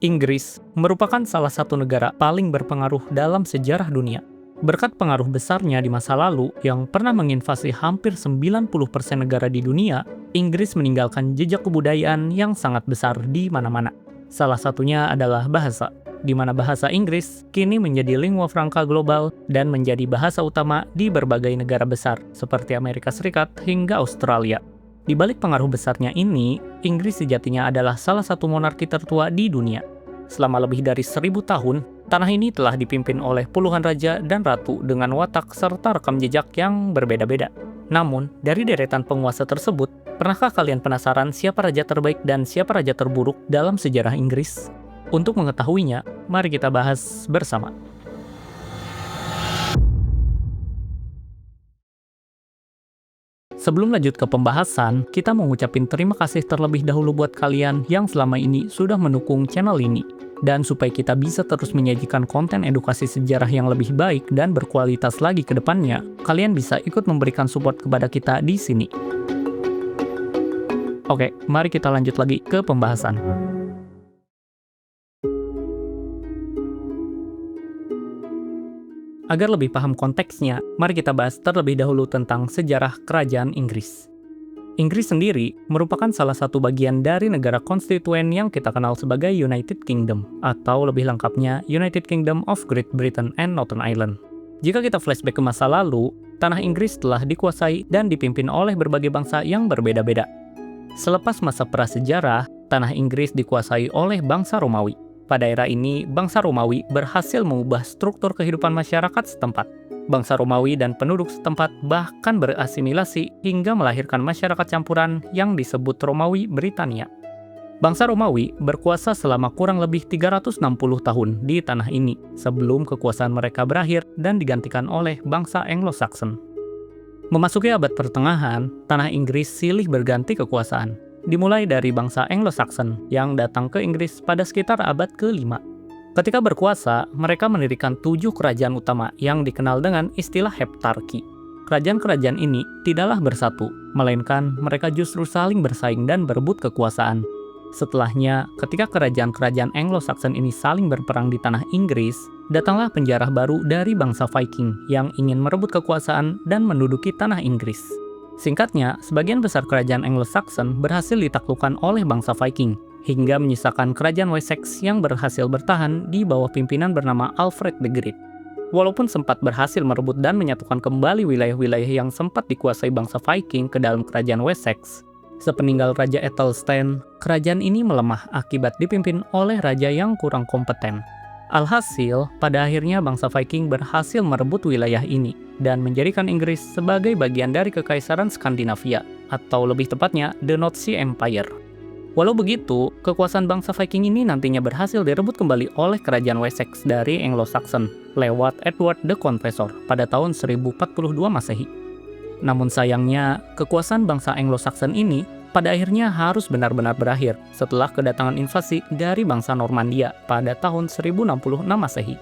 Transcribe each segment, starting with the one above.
Inggris merupakan salah satu negara paling berpengaruh dalam sejarah dunia. Berkat pengaruh besarnya di masa lalu yang pernah menginvasi hampir 90% negara di dunia, Inggris meninggalkan jejak kebudayaan yang sangat besar di mana-mana. Salah satunya adalah bahasa, di mana bahasa Inggris kini menjadi lingua franca global dan menjadi bahasa utama di berbagai negara besar seperti Amerika Serikat hingga Australia. Di balik pengaruh besarnya ini, Inggris sejatinya adalah salah satu monarki tertua di dunia. Selama lebih dari 1000 tahun, tanah ini telah dipimpin oleh puluhan raja dan ratu dengan watak serta rekam jejak yang berbeda-beda. Namun, dari deretan penguasa tersebut, pernahkah kalian penasaran siapa raja terbaik dan siapa raja terburuk dalam sejarah Inggris? Untuk mengetahuinya, mari kita bahas bersama. Sebelum lanjut ke pembahasan, kita mau ngucapin terima kasih terlebih dahulu buat kalian yang selama ini sudah mendukung channel ini. Dan supaya kita bisa terus menyajikan konten edukasi sejarah yang lebih baik dan berkualitas lagi ke depannya, kalian bisa ikut memberikan support kepada kita di sini. Oke, mari kita lanjut lagi ke pembahasan. Agar lebih paham konteksnya, mari kita bahas terlebih dahulu tentang sejarah kerajaan Inggris. Inggris sendiri merupakan salah satu bagian dari negara konstituen yang kita kenal sebagai United Kingdom, atau lebih lengkapnya United Kingdom of Great Britain and Northern Ireland. Jika kita flashback ke masa lalu, tanah Inggris telah dikuasai dan dipimpin oleh berbagai bangsa yang berbeda-beda. Selepas masa prasejarah, tanah Inggris dikuasai oleh bangsa Romawi. Pada era ini, bangsa Romawi berhasil mengubah struktur kehidupan masyarakat setempat. Bangsa Romawi dan penduduk setempat bahkan berasimilasi hingga melahirkan masyarakat campuran yang disebut Romawi Britania. Bangsa Romawi berkuasa selama kurang lebih 360 tahun di tanah ini sebelum kekuasaan mereka berakhir dan digantikan oleh bangsa Anglo-Saxon. Memasuki abad pertengahan, tanah Inggris silih berganti kekuasaan. Dimulai dari bangsa Anglo-Saxon yang datang ke Inggris pada sekitar abad ke-5. Ketika berkuasa, mereka mendirikan 7 kerajaan utama yang dikenal dengan istilah heptarki. Kerajaan-kerajaan ini tidaklah bersatu, melainkan mereka justru saling bersaing dan berebut kekuasaan. Setelahnya, ketika kerajaan-kerajaan Anglo-Saxon ini saling berperang di tanah Inggris, datanglah penjarah baru dari bangsa Viking yang ingin merebut kekuasaan dan menduduki tanah Inggris. Singkatnya, sebagian besar kerajaan Anglo-Saxon berhasil ditaklukkan oleh bangsa Viking, hingga menyisakan kerajaan Wessex yang berhasil bertahan di bawah pimpinan bernama Alfred the Great. Walaupun sempat berhasil merebut dan menyatukan kembali wilayah-wilayah yang sempat dikuasai bangsa Viking ke dalam kerajaan Wessex, sepeninggal Raja Æthelstane, kerajaan ini melemah akibat dipimpin oleh raja yang kurang kompeten. Alhasil, pada akhirnya bangsa Viking berhasil merebut wilayah ini dan menjadikan Inggris sebagai bagian dari Kekaisaran Skandinavia, atau lebih tepatnya The North Sea Empire. Walau begitu, kekuasaan bangsa Viking ini nantinya berhasil direbut kembali oleh kerajaan Wessex dari Anglo-Saxon lewat Edward the Confessor pada tahun 1042 Masehi. Namun sayangnya, kekuasaan bangsa Anglo-Saxon ini pada akhirnya harus benar-benar berakhir setelah kedatangan invasi dari bangsa Normandia pada tahun 1066 Masehi.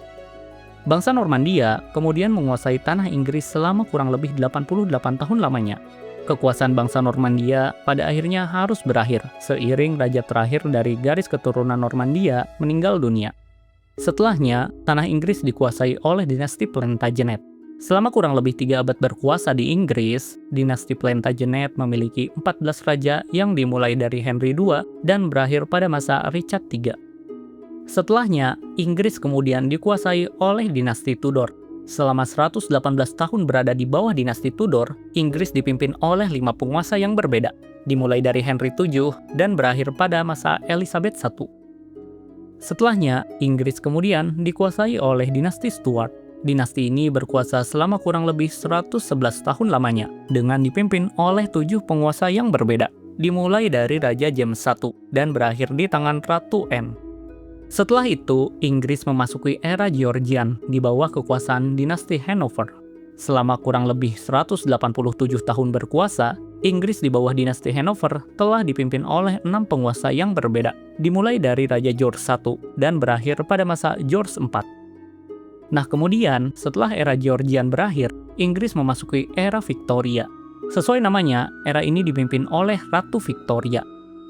Bangsa Normandia kemudian menguasai tanah Inggris selama kurang lebih 88 tahun lamanya. Kekuasaan bangsa Normandia pada akhirnya harus berakhir seiring raja terakhir dari garis keturunan Normandia meninggal dunia. Setelahnya, tanah Inggris dikuasai oleh dinasti Plantagenet. Selama kurang lebih 3 abad berkuasa di Inggris, dinasti Plantagenet memiliki 14 raja yang dimulai dari Henry II dan berakhir pada masa Richard III. Setelahnya, Inggris kemudian dikuasai oleh dinasti Tudor. Selama 118 tahun berada di bawah dinasti Tudor, Inggris dipimpin oleh 5 penguasa yang berbeda, dimulai dari Henry VII dan berakhir pada masa Elizabeth I. Setelahnya, Inggris kemudian dikuasai oleh dinasti Stuart. Dinasti ini berkuasa selama kurang lebih 111 tahun lamanya, dengan dipimpin oleh 7 penguasa yang berbeda, dimulai dari Raja James I dan berakhir di tangan Ratu Anne. Setelah itu, Inggris memasuki era Georgian di bawah kekuasaan dinasti Hanover. Selama kurang lebih 187 tahun berkuasa, Inggris di bawah dinasti Hanover telah dipimpin oleh 6 penguasa yang berbeda, dimulai dari Raja George I dan berakhir pada masa George IV. Nah kemudian, setelah era Georgian berakhir, Inggris memasuki era Victoria. Sesuai namanya, era ini dipimpin oleh Ratu Victoria.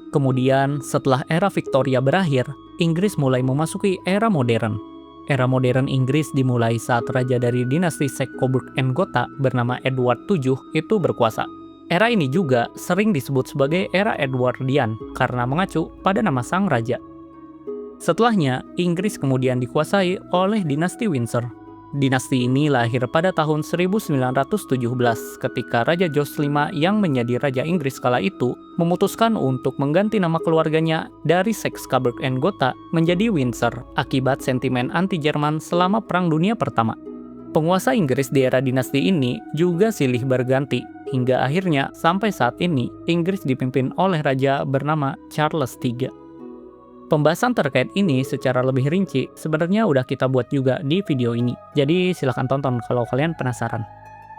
Kemudian, setelah era Victoria berakhir, Inggris mulai memasuki era modern. Era modern Inggris dimulai saat raja dari dinasti Saxe-Coburg-and-Gotha bernama Edward VII itu berkuasa. Era ini juga sering disebut sebagai era Edwardian karena mengacu pada nama sang raja. Setelahnya, Inggris kemudian dikuasai oleh dinasti Windsor. Dinasti ini lahir pada tahun 1917 ketika Raja George V yang menjadi Raja Inggris kala itu memutuskan untuk mengganti nama keluarganya dari Saxe-Coburg-and-Gotha menjadi Windsor akibat sentimen anti-Jerman selama Perang Dunia Pertama. Penguasa Inggris di era dinasti ini juga silih berganti, hingga akhirnya sampai saat ini Inggris dipimpin oleh raja bernama Charles III. Pembahasan terkait ini secara lebih rinci sebenarnya udah kita buat juga di video ini, jadi silahkan tonton kalau kalian penasaran.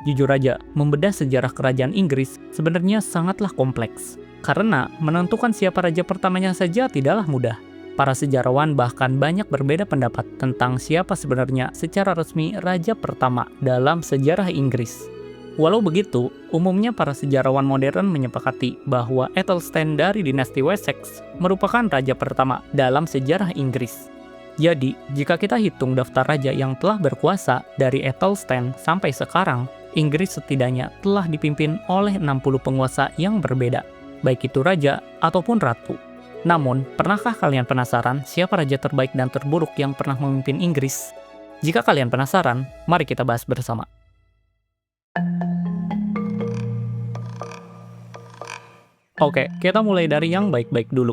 Jujur aja, membedah sejarah kerajaan Inggris sebenarnya sangatlah kompleks, karena menentukan siapa raja pertamanya saja tidaklah mudah. Para sejarawan bahkan banyak berbeda pendapat tentang siapa sebenarnya secara resmi raja pertama dalam sejarah Inggris. Walau begitu, umumnya para sejarawan modern menyepakati bahwa Athelstan dari dinasti Wessex merupakan raja pertama dalam sejarah Inggris. Jadi, jika kita hitung daftar raja yang telah berkuasa dari Athelstan sampai sekarang, Inggris setidaknya telah dipimpin oleh 60 penguasa yang berbeda, baik itu raja ataupun ratu. Namun, pernahkah kalian penasaran siapa raja terbaik dan terburuk yang pernah memimpin Inggris? Jika kalian penasaran, mari kita bahas bersama. Oke, kita mulai dari yang baik-baik dulu.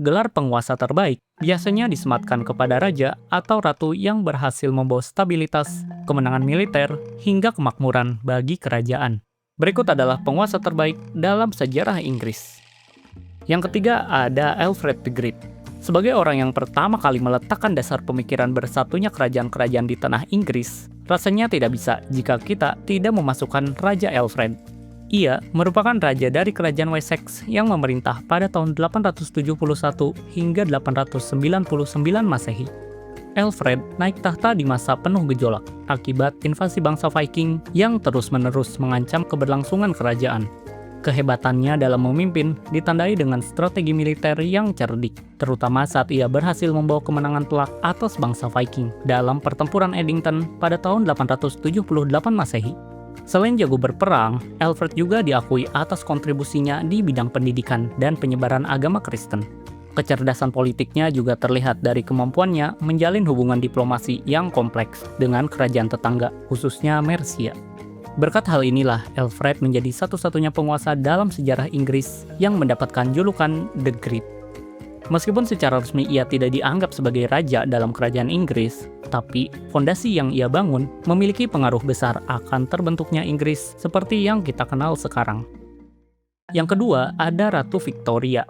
Gelar penguasa terbaik biasanya disematkan kepada raja atau ratu yang berhasil membawa stabilitas, kemenangan militer, hingga kemakmuran bagi kerajaan. Berikut adalah penguasa terbaik dalam sejarah Inggris. Yang ketiga ada Alfred the Great. Sebagai orang yang pertama kali meletakkan dasar pemikiran bersatunya kerajaan-kerajaan di tanah Inggris, rasanya tidak bisa jika kita tidak memasukkan Raja Alfred. Ia merupakan raja dari kerajaan Wessex yang memerintah pada tahun 871 hingga 899 Masehi. Alfred naik tahta di masa penuh gejolak akibat invasi bangsa Viking yang terus-menerus mengancam keberlangsungan kerajaan. Kehebatannya dalam memimpin ditandai dengan strategi militer yang cerdik, terutama saat ia berhasil membawa kemenangan telak atas bangsa Viking dalam pertempuran Edington pada tahun 878 Masehi. Selain jago berperang, Alfred juga diakui atas kontribusinya di bidang pendidikan dan penyebaran agama Kristen. Kecerdasan politiknya juga terlihat dari kemampuannya menjalin hubungan diplomasi yang kompleks dengan kerajaan tetangga, khususnya Mercia. Berkat hal inilah, Alfred menjadi satu-satunya penguasa dalam sejarah Inggris yang mendapatkan julukan The Great. Meskipun secara resmi ia tidak dianggap sebagai raja dalam kerajaan Inggris, tapi fondasi yang ia bangun memiliki pengaruh besar akan terbentuknya Inggris seperti yang kita kenal sekarang. Yang kedua ada Ratu Victoria.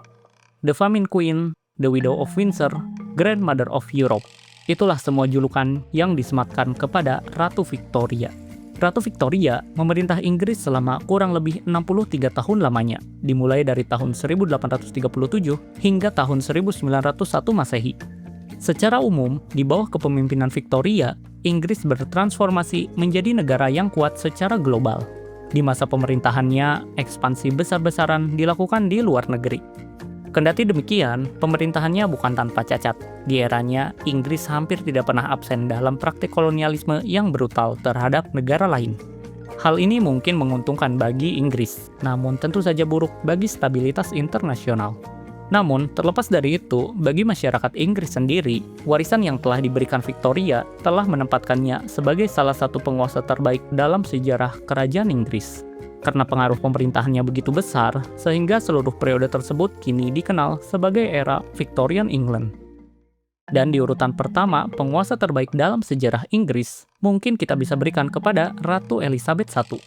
The Famine Queen, The Widow of Windsor, Grandmother of Europe. Itulah semua julukan yang disematkan kepada Ratu Victoria. Ratu Victoria memerintah Inggris selama kurang lebih 63 tahun lamanya, dimulai dari tahun 1837 hingga tahun 1901 Masehi. Secara umum, di bawah kepemimpinan Victoria, Inggris bertransformasi menjadi negara yang kuat secara global. Di masa pemerintahannya, ekspansi besar-besaran dilakukan di luar negeri. Kendati demikian, pemerintahannya bukan tanpa cacat. Di eranya, Inggris hampir tidak pernah absen dalam praktik kolonialisme yang brutal terhadap negara lain. Hal ini mungkin menguntungkan bagi Inggris, namun tentu saja buruk bagi stabilitas internasional. Namun, terlepas dari itu, bagi masyarakat Inggris sendiri, warisan yang telah diberikan Victoria telah menempatkannya sebagai salah satu penguasa terbaik dalam sejarah kerajaan Inggris. Karena pengaruh pemerintahannya begitu besar, sehingga seluruh periode tersebut kini dikenal sebagai era Victorian England. Dan di urutan pertama, penguasa terbaik dalam sejarah Inggris, mungkin kita bisa berikan kepada Ratu Elizabeth I.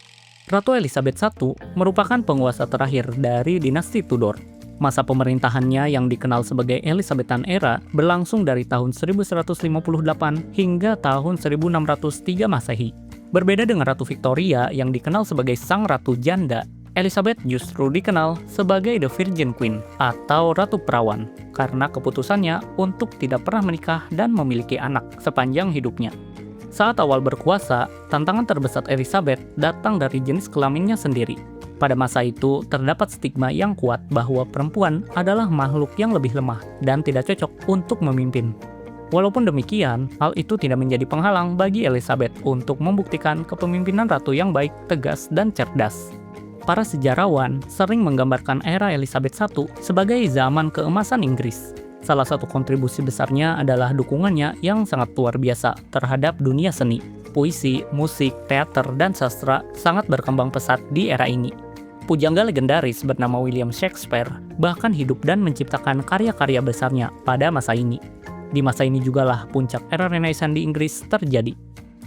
Ratu Elizabeth I merupakan penguasa terakhir dari dinasti Tudor. Masa pemerintahannya yang dikenal sebagai Elizabethan Era berlangsung dari tahun 1158 hingga tahun 1603 Masehi. Berbeda dengan Ratu Victoria yang dikenal sebagai Sang Ratu Janda, Elizabeth justru dikenal sebagai The Virgin Queen atau Ratu Perawan karena keputusannya untuk tidak pernah menikah dan memiliki anak sepanjang hidupnya. Saat awal berkuasa, tantangan terbesar Elizabeth datang dari jenis kelaminnya sendiri. Pada masa itu, terdapat stigma yang kuat bahwa perempuan adalah makhluk yang lebih lemah dan tidak cocok untuk memimpin. Walaupun demikian, hal itu tidak menjadi penghalang bagi Elizabeth untuk membuktikan kepemimpinan ratu yang baik, tegas, dan cerdas. Para sejarawan sering menggambarkan era Elizabeth I sebagai zaman keemasan Inggris. Salah satu kontribusi besarnya adalah dukungannya yang sangat luar biasa terhadap dunia seni. Puisi, musik, teater, dan sastra sangat berkembang pesat di era ini. Pujangga legendaris bernama William Shakespeare bahkan hidup dan menciptakan karya-karya besarnya pada masa ini. Di masa ini jugalah puncak era Renaissance di Inggris terjadi.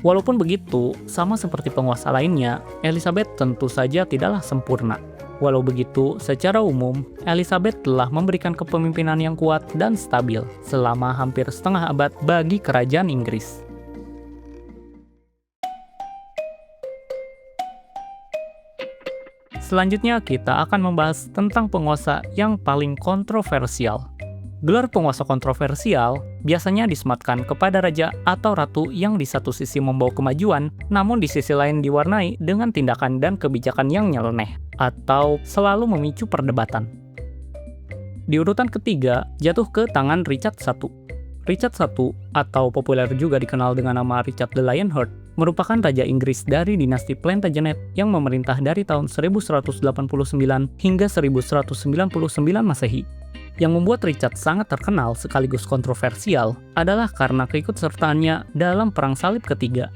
Walaupun begitu, sama seperti penguasa lainnya, Elizabeth tentu saja tidaklah sempurna. Walau begitu, secara umum, Elizabeth telah memberikan kepemimpinan yang kuat dan stabil selama hampir setengah abad bagi kerajaan Inggris. Selanjutnya, kita akan membahas tentang penguasa yang paling kontroversial. Gelar penguasa kontroversial biasanya disematkan kepada raja atau ratu yang di satu sisi membawa kemajuan, namun di sisi lain diwarnai dengan tindakan dan kebijakan yang nyeleneh, atau selalu memicu perdebatan. Di urutan ketiga, jatuh ke tangan Richard I. Richard I, atau populer juga dikenal dengan nama Richard the Lionheart, merupakan raja Inggris dari dinasti Plantagenet yang memerintah dari tahun 1189 hingga 1199 Masehi. Yang membuat Richard sangat terkenal sekaligus kontroversial adalah karena keikutsertaannya dalam Perang Salib Ketiga.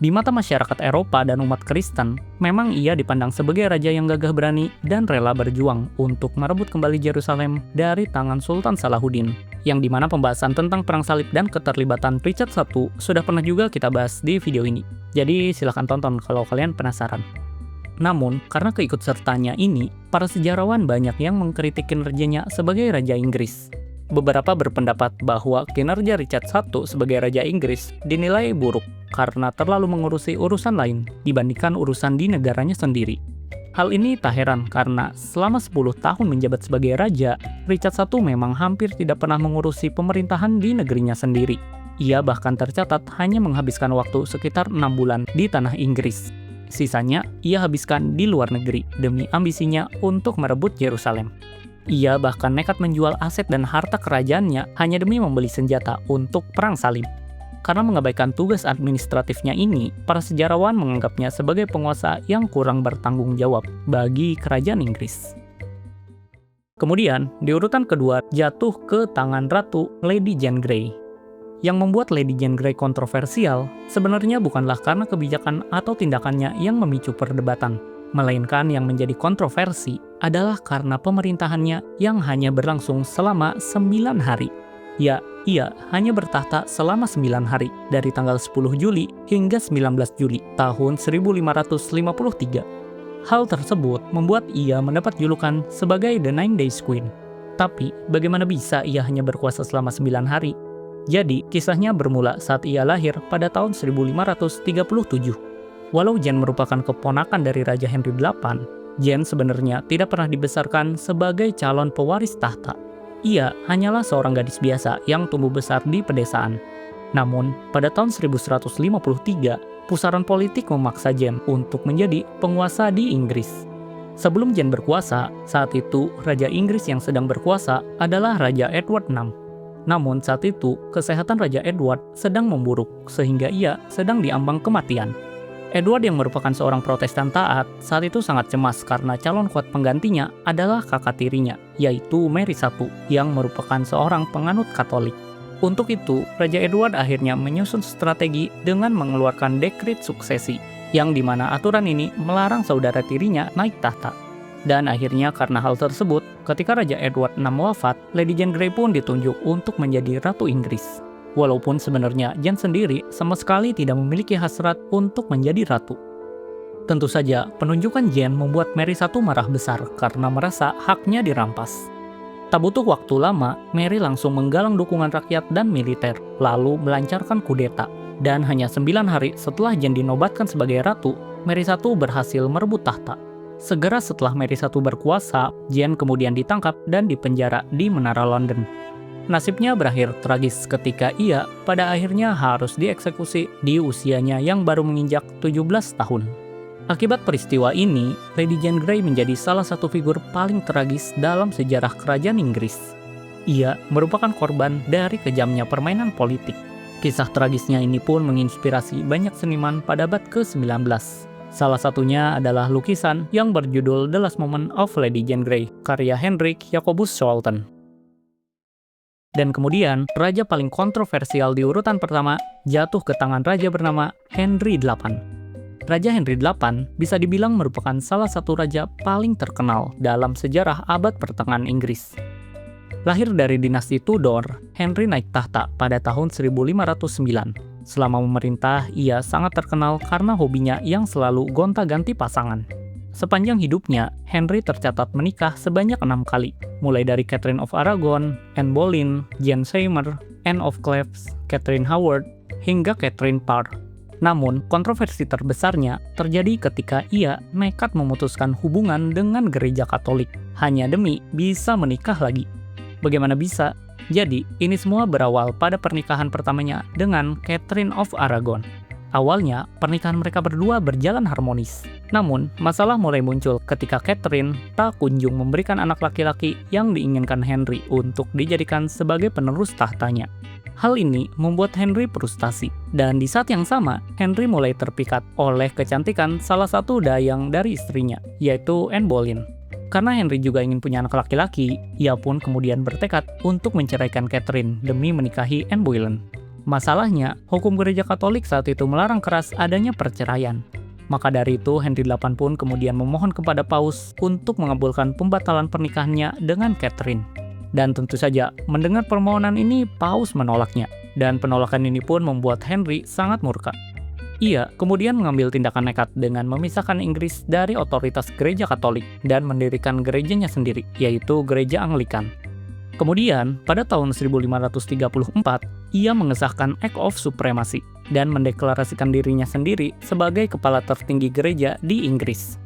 Di mata masyarakat Eropa dan umat Kristen, memang ia dipandang sebagai raja yang gagah berani dan rela berjuang untuk merebut kembali Yerusalem dari tangan Sultan Salahuddin, yang dimana pembahasan tentang Perang Salib dan keterlibatan Richard I sudah pernah juga kita bahas di video ini. Jadi silahkan tonton kalau kalian penasaran. Namun, karena keikutsertaannya ini, para sejarawan banyak yang mengkritik kinerjanya sebagai Raja Inggris. Beberapa berpendapat bahwa kinerja Richard I sebagai Raja Inggris dinilai buruk karena terlalu mengurusi urusan lain dibandingkan urusan di negaranya sendiri. Hal ini tak heran karena selama 10 tahun menjabat sebagai raja, Richard I memang hampir tidak pernah mengurusi pemerintahan di negerinya sendiri. Ia bahkan tercatat hanya menghabiskan waktu sekitar 6 bulan di tanah Inggris. Sisanya, ia habiskan di luar negeri demi ambisinya untuk merebut Yerusalem. Ia bahkan nekat menjual aset dan harta kerajaannya hanya demi membeli senjata untuk perang salib. Karena mengabaikan tugas administratifnya ini, para sejarawan menganggapnya sebagai penguasa yang kurang bertanggung jawab bagi kerajaan Inggris. Kemudian, di urutan kedua jatuh ke tangan Ratu Lady Jane Grey. Yang membuat Lady Jane Grey kontroversial sebenarnya bukanlah karena kebijakan atau tindakannya yang memicu perdebatan, melainkan yang menjadi kontroversi adalah karena pemerintahannya yang hanya berlangsung selama 9 hari. Ya, ia hanya bertahta selama 9 hari, dari tanggal 10 Juli hingga 19 Juli tahun 1553. Hal tersebut membuat ia mendapat julukan sebagai The Nine Days Queen. Tapi, bagaimana bisa ia hanya berkuasa selama 9 hari? Jadi, kisahnya bermula saat ia lahir pada tahun 1537. Walau Jane merupakan keponakan dari Raja Henry VIII, Jane sebenarnya tidak pernah dibesarkan sebagai calon pewaris tahta. Ia hanyalah seorang gadis biasa yang tumbuh besar di pedesaan. Namun, pada tahun 1153, pusaran politik memaksa Jane untuk menjadi penguasa di Inggris. Sebelum Jane berkuasa, saat itu Raja Inggris yang sedang berkuasa adalah Raja Edward VI. Namun saat itu, kesehatan Raja Edward sedang memburuk sehingga ia sedang diambang kematian. Edward yang merupakan seorang Protestan taat saat itu sangat cemas karena calon kuat penggantinya adalah kakak tirinya, yaitu Mary I yang merupakan seorang penganut Katolik. Untuk itu, Raja Edward akhirnya menyusun strategi dengan mengeluarkan dekret suksesi, yang dimana aturan ini melarang saudara tirinya naik tahta. Dan akhirnya karena hal tersebut, ketika Raja Edward VI wafat, Lady Jane Grey pun ditunjuk untuk menjadi Ratu Inggris. Walaupun sebenarnya Jane sendiri sama sekali tidak memiliki hasrat untuk menjadi ratu. Tentu saja, penunjukan Jane membuat Mary I marah besar karena merasa haknya dirampas. Tak butuh waktu lama, Mary langsung menggalang dukungan rakyat dan militer, lalu melancarkan kudeta. Dan hanya 9 hari setelah Jane dinobatkan sebagai ratu, Mary I berhasil merebut tahta. Segera setelah Mary I berkuasa, Jane kemudian ditangkap dan dipenjara di Menara London. Nasibnya berakhir tragis ketika ia pada akhirnya harus dieksekusi di usianya yang baru menginjak 17 tahun. Akibat peristiwa ini, Lady Jane Grey menjadi salah satu figur paling tragis dalam sejarah kerajaan Inggris. Ia merupakan korban dari kejamnya permainan politik. Kisah tragisnya ini pun menginspirasi banyak seniman pada abad ke-19. Salah satunya adalah lukisan yang berjudul The Last Moment of Lady Jane Grey, karya Hendrik Jacobus Schouten. Dan kemudian, raja paling kontroversial di urutan pertama jatuh ke tangan raja bernama Henry VIII. Raja Henry VIII bisa dibilang merupakan salah satu raja paling terkenal dalam sejarah abad pertengahan Inggris. Lahir dari dinasti Tudor, Henry naik tahta pada tahun 1509. Selama memerintah, ia sangat terkenal karena hobinya yang selalu gonta-ganti pasangan. Sepanjang hidupnya, Henry tercatat menikah sebanyak 6 kali, mulai dari Catherine of Aragon, Anne Boleyn, Jane Seymour, Anne of Cleves, Catherine Howard, hingga Catherine Parr. Namun, kontroversi terbesarnya terjadi ketika ia nekat memutuskan hubungan dengan gereja Katolik, hanya demi bisa menikah lagi. Bagaimana bisa? Jadi, ini semua berawal pada pernikahan pertamanya dengan Catherine of Aragon. Awalnya, pernikahan mereka berdua berjalan harmonis. Namun, masalah mulai muncul ketika Catherine tak kunjung memberikan anak laki-laki yang diinginkan Henry untuk dijadikan sebagai penerus tahtanya. Hal ini membuat Henry frustasi, dan di saat yang sama, Henry mulai terpikat oleh kecantikan salah satu dayang dari istrinya, yaitu Anne Boleyn. Karena Henry juga ingin punya anak laki-laki, ia pun kemudian bertekad untuk menceraikan Catherine demi menikahi Anne Boleyn. Masalahnya, hukum gereja Katolik saat itu melarang keras adanya perceraian. Maka dari itu, Henry VIII pun kemudian memohon kepada Paus untuk mengabulkan pembatalan pernikahannya dengan Catherine. Dan tentu saja, mendengar permohonan ini, Paus menolaknya. Dan penolakan ini pun membuat Henry sangat murka. Ia kemudian mengambil tindakan nekat dengan memisahkan Inggris dari otoritas gereja Katolik dan mendirikan gerejanya sendiri, yaitu gereja Anglikan. Kemudian, pada tahun 1534, ia mengesahkan Act of Supremacy dan mendeklarasikan dirinya sendiri sebagai kepala tertinggi gereja di Inggris.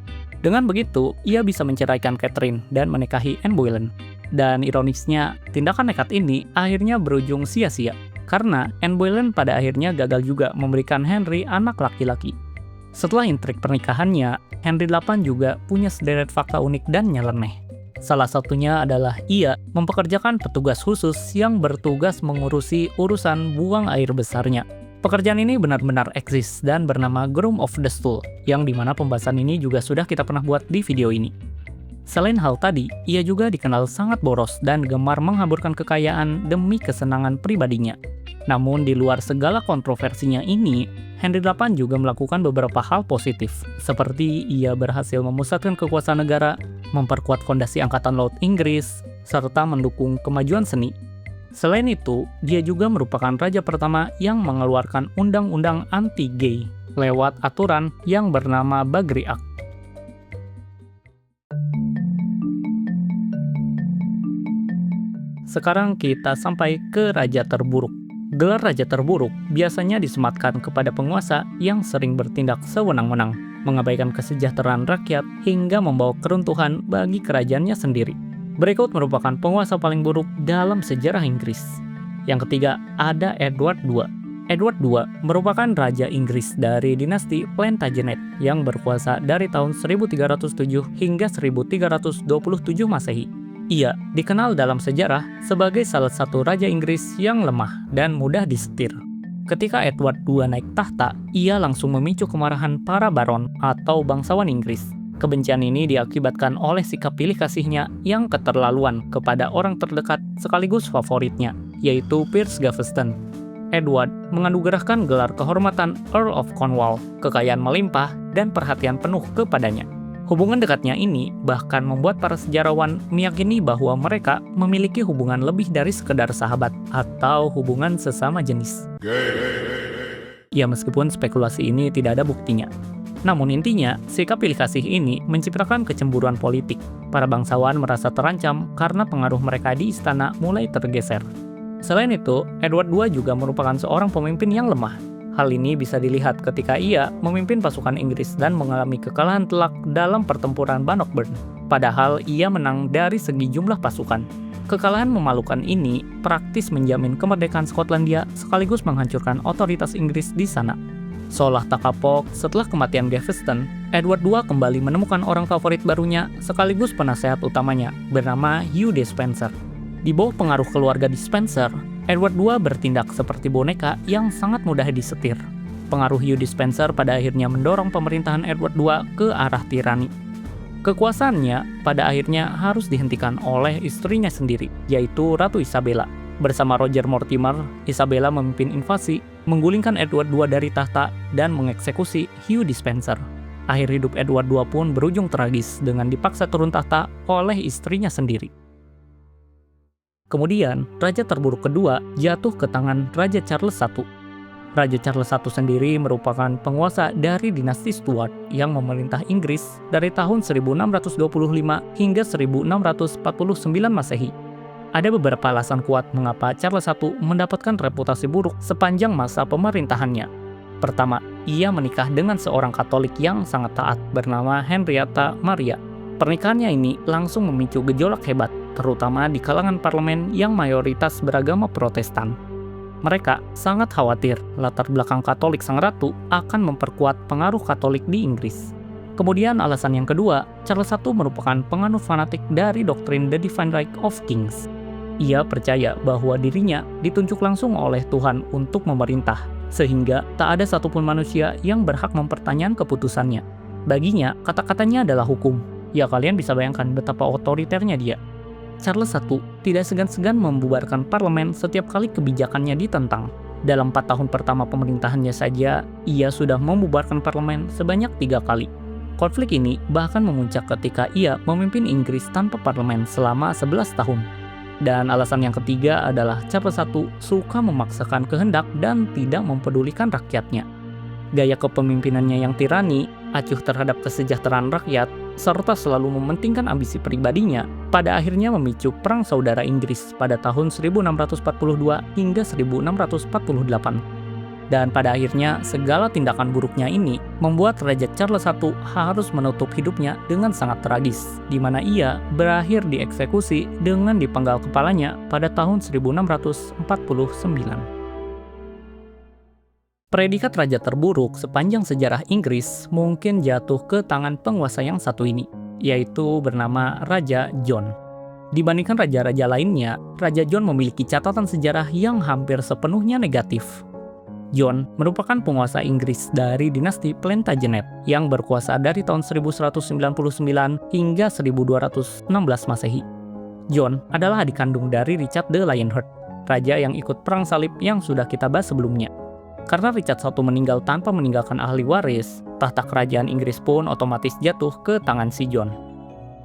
Dengan begitu, ia bisa menceraikan Catherine dan menikahi Anne Boleyn. Dan ironisnya, tindakan nekat ini akhirnya berujung sia-sia, karena Anne Boleyn pada akhirnya gagal juga memberikan Henry anak laki-laki. Setelah intrik pernikahannya, Henry VIII juga punya sederet fakta unik dan nyeleneh. Salah satunya adalah ia mempekerjakan petugas khusus yang bertugas mengurusi urusan buang air besarnya. Pekerjaan ini benar-benar eksis dan bernama Groom of the Stool, yang dimana pembahasan ini juga sudah kita pernah buat di video ini. Selain hal tadi, ia juga dikenal sangat boros dan gemar menghamburkan kekayaan demi kesenangan pribadinya. Namun di luar segala kontroversinya ini, Henry VIII juga melakukan beberapa hal positif, seperti ia berhasil memusatkan kekuasaan negara, memperkuat fondasi Angkatan Laut Inggris, serta mendukung kemajuan seni. Selain itu, dia juga merupakan raja pertama yang mengeluarkan undang-undang anti-gay lewat aturan yang bernama Bagri Act. Sekarang kita sampai ke raja terburuk. Gelar raja terburuk biasanya disematkan kepada penguasa yang sering bertindak sewenang-wenang, mengabaikan kesejahteraan rakyat hingga membawa keruntuhan bagi kerajaannya sendiri. Berikut merupakan penguasa paling buruk dalam sejarah Inggris. Yang ketiga, ada Edward II. Edward II merupakan raja Inggris dari dinasti Plantagenet yang berkuasa dari tahun 1307 hingga 1327 Masehi. Ia dikenal dalam sejarah sebagai salah satu raja Inggris yang lemah dan mudah disetir. Ketika Edward II naik tahta, ia langsung memicu kemarahan para baron atau bangsawan Inggris. Kebencian ini diakibatkan oleh sikap pilih kasihnya yang keterlaluan kepada orang terdekat sekaligus favoritnya, yaitu Piers Gaveston. Edward menganugerahkan gelar kehormatan Earl of Cornwall, kekayaan melimpah, dan perhatian penuh kepadanya. Hubungan dekatnya ini bahkan membuat para sejarawan meyakini bahwa mereka memiliki hubungan lebih dari sekedar sahabat atau hubungan sesama jenis. Ya, meskipun spekulasi ini tidak ada buktinya. Namun intinya, sikap pilih kasih ini menciptakan kecemburuan politik. Para bangsawan merasa terancam karena pengaruh mereka di istana mulai tergeser. Selain itu, Edward II juga merupakan seorang pemimpin yang lemah. Hal ini bisa dilihat ketika ia memimpin pasukan Inggris dan mengalami kekalahan telak dalam pertempuran Bannockburn. Padahal ia menang dari segi jumlah pasukan. Kekalahan memalukan ini praktis menjamin kemerdekaan Skotlandia sekaligus menghancurkan otoritas Inggris di sana. Seolah tak kapok, setelah kematian Gaveston, Edward II kembali menemukan orang favorit barunya sekaligus penasehat utamanya, bernama Hugh Despenser. Di bawah pengaruh keluarga Despenser, Edward II bertindak seperti boneka yang sangat mudah disetir. Pengaruh Hugh Despenser pada akhirnya mendorong pemerintahan Edward II ke arah tirani. Kekuasaannya pada akhirnya harus dihentikan oleh istrinya sendiri, yaitu Ratu Isabella. Bersama Roger Mortimer, Isabella memimpin invasi, menggulingkan Edward II dari tahta, dan mengeksekusi Hugh Despenser. Akhir hidup Edward II pun berujung tragis dengan dipaksa turun tahta oleh istrinya sendiri. Kemudian, raja terburuk kedua jatuh ke tangan Raja Charles I. Raja Charles I sendiri merupakan penguasa dari dinasti Stuart yang memerintah Inggris dari tahun 1625 hingga 1649 Masehi. Ada beberapa alasan kuat mengapa Charles I mendapatkan reputasi buruk sepanjang masa pemerintahannya. Pertama, ia menikah dengan seorang Katolik yang sangat taat bernama Henrietta Maria. Pernikahannya ini langsung memicu gejolak hebat, terutama di kalangan parlemen yang mayoritas beragama Protestan. Mereka sangat khawatir latar belakang Katolik sang ratu akan memperkuat pengaruh Katolik di Inggris. Kemudian alasan yang kedua, Charles I merupakan penganut fanatik dari doktrin The Divine Right of Kings. Ia percaya bahwa dirinya ditunjuk langsung oleh Tuhan untuk memerintah, sehingga tak ada satupun manusia yang berhak mempertanyakan keputusannya. Baginya, kata-katanya adalah hukum. Ya, kalian bisa bayangkan betapa otoriternya dia. Charles I tidak segan-segan membubarkan parlemen setiap kali kebijakannya ditentang. Dalam 4 tahun pertama pemerintahannya saja, ia sudah membubarkan parlemen sebanyak 3 kali. Konflik ini bahkan memuncak ketika ia memimpin Inggris tanpa parlemen selama 11 tahun. Dan alasan yang ketiga adalah Charles I suka memaksakan kehendak dan tidak mempedulikan rakyatnya. Gaya kepemimpinannya yang tirani, acuh terhadap kesejahteraan rakyat, serta selalu mementingkan ambisi pribadinya, pada akhirnya memicu Perang Saudara Inggris pada tahun 1642 hingga 1648. Dan pada akhirnya, segala tindakan buruknya ini membuat Raja Charles I harus menutup hidupnya dengan sangat tragis, di mana ia berakhir dieksekusi dengan dipenggal kepalanya pada tahun 1649. Predikat raja terburuk sepanjang sejarah Inggris mungkin jatuh ke tangan penguasa yang satu ini, yaitu bernama Raja John. Dibandingkan raja-raja lainnya, Raja John memiliki catatan sejarah yang hampir sepenuhnya negatif. John merupakan penguasa Inggris dari dinasti Plantagenet yang berkuasa dari tahun 1199 hingga 1216 Masehi. John adalah adik kandung dari Richard the Lionheart, raja yang ikut perang salib yang sudah kita bahas sebelumnya. Karena Richard I meninggal tanpa meninggalkan ahli waris, tahta kerajaan Inggris pun otomatis jatuh ke tangan si John.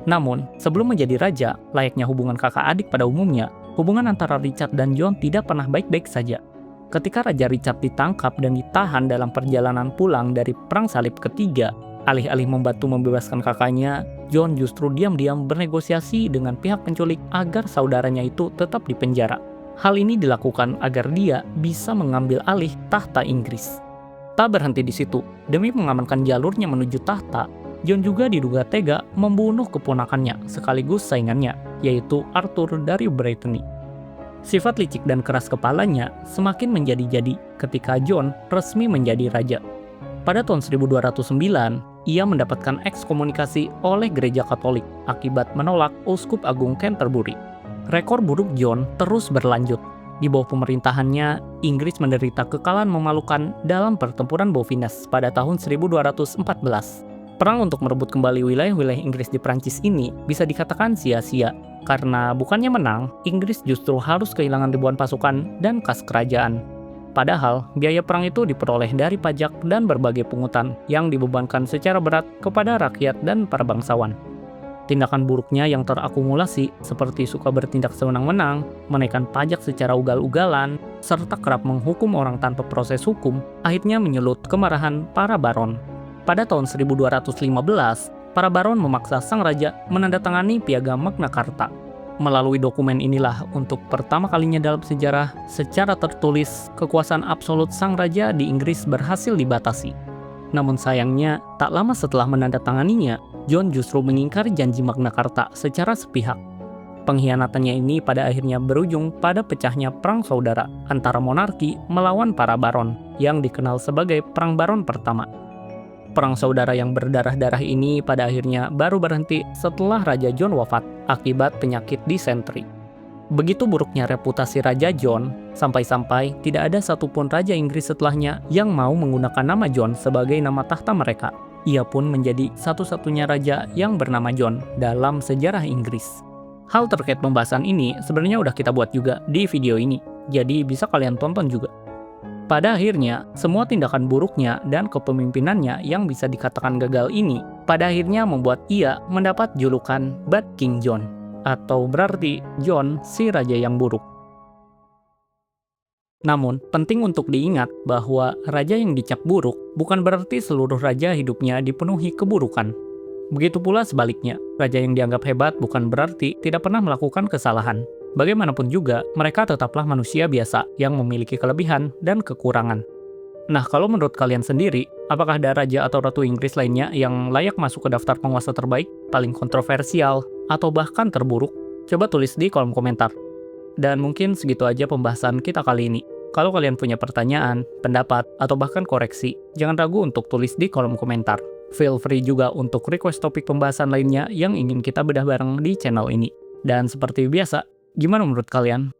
Namun, sebelum menjadi raja, layaknya hubungan kakak adik pada umumnya, hubungan antara Richard dan John tidak pernah baik-baik saja. Ketika Raja Richard ditangkap dan ditahan dalam perjalanan pulang dari Perang Salib ketiga, alih-alih membantu membebaskan kakaknya, John justru diam-diam bernegosiasi dengan pihak penculik agar saudaranya itu tetap dipenjara. Hal ini dilakukan agar dia bisa mengambil alih tahta Inggris. Tak berhenti di situ, demi mengamankan jalurnya menuju tahta, John juga diduga tega membunuh keponakannya sekaligus saingannya, yaitu Arthur dari Brittany. Sifat licik dan keras kepalanya semakin menjadi-jadi ketika John resmi menjadi raja. Pada tahun 1209, ia mendapatkan ekskomunikasi oleh gereja Katolik akibat menolak Uskup Agung Canterbury. Rekor buruk John terus berlanjut. Di bawah pemerintahannya, Inggris menderita kekalahan memalukan dalam pertempuran Bouvinus pada tahun 1214. Perang untuk merebut kembali wilayah-wilayah Inggris di Prancis ini bisa dikatakan sia-sia, karena bukannya menang, Inggris justru harus kehilangan ribuan pasukan dan kas kerajaan. Padahal, biaya perang itu diperoleh dari pajak dan berbagai pungutan yang dibebankan secara berat kepada rakyat dan para bangsawan. Tindakan buruknya yang terakumulasi, seperti suka bertindak sewenang-wenang, menaikkan pajak secara ugal-ugalan, serta kerap menghukum orang tanpa proses hukum, akhirnya menyulut kemarahan para baron. Pada tahun 1215, para baron memaksa sang raja menandatangani Piagam Magna Carta. Melalui dokumen inilah untuk pertama kalinya dalam sejarah, secara tertulis, kekuasaan absolut sang raja di Inggris berhasil dibatasi. Namun sayangnya, tak lama setelah menandatanganinya, John justru mengingkari janji Magna Carta secara sepihak. Pengkhianatannya ini pada akhirnya berujung pada pecahnya perang saudara antara monarki melawan para baron yang dikenal sebagai Perang Baron Pertama. Perang saudara yang berdarah-darah ini pada akhirnya baru berhenti setelah Raja John wafat akibat penyakit disentri. Begitu buruknya reputasi Raja John, sampai-sampai tidak ada satupun Raja Inggris setelahnya yang mau menggunakan nama John sebagai nama tahta mereka. Ia pun menjadi satu-satunya raja yang bernama John dalam sejarah Inggris. Hal terkait pembahasan ini sebenarnya udah kita buat juga di video ini, jadi bisa kalian tonton juga. Pada akhirnya, semua tindakan buruknya dan kepemimpinannya yang bisa dikatakan gagal ini, pada akhirnya membuat ia mendapat julukan Bad King John, atau berarti John si Raja yang buruk. Namun, penting untuk diingat bahwa raja yang dicap buruk bukan berarti seluruh raja hidupnya dipenuhi keburukan. Begitu pula sebaliknya, raja yang dianggap hebat bukan berarti tidak pernah melakukan kesalahan. Bagaimanapun juga, mereka tetaplah manusia biasa yang memiliki kelebihan dan kekurangan. Nah, kalau menurut kalian sendiri, apakah ada raja atau ratu Inggris lainnya yang layak masuk ke daftar penguasa terbaik, paling kontroversial, atau bahkan terburuk? Coba tulis di kolom komentar. Dan mungkin segitu aja pembahasan kita kali ini. Kalau kalian punya pertanyaan, pendapat, atau bahkan koreksi, jangan ragu untuk tulis di kolom komentar. Feel free juga untuk request topik pembahasan lainnya yang ingin kita bedah bareng di channel ini. Dan seperti biasa, gimana menurut kalian?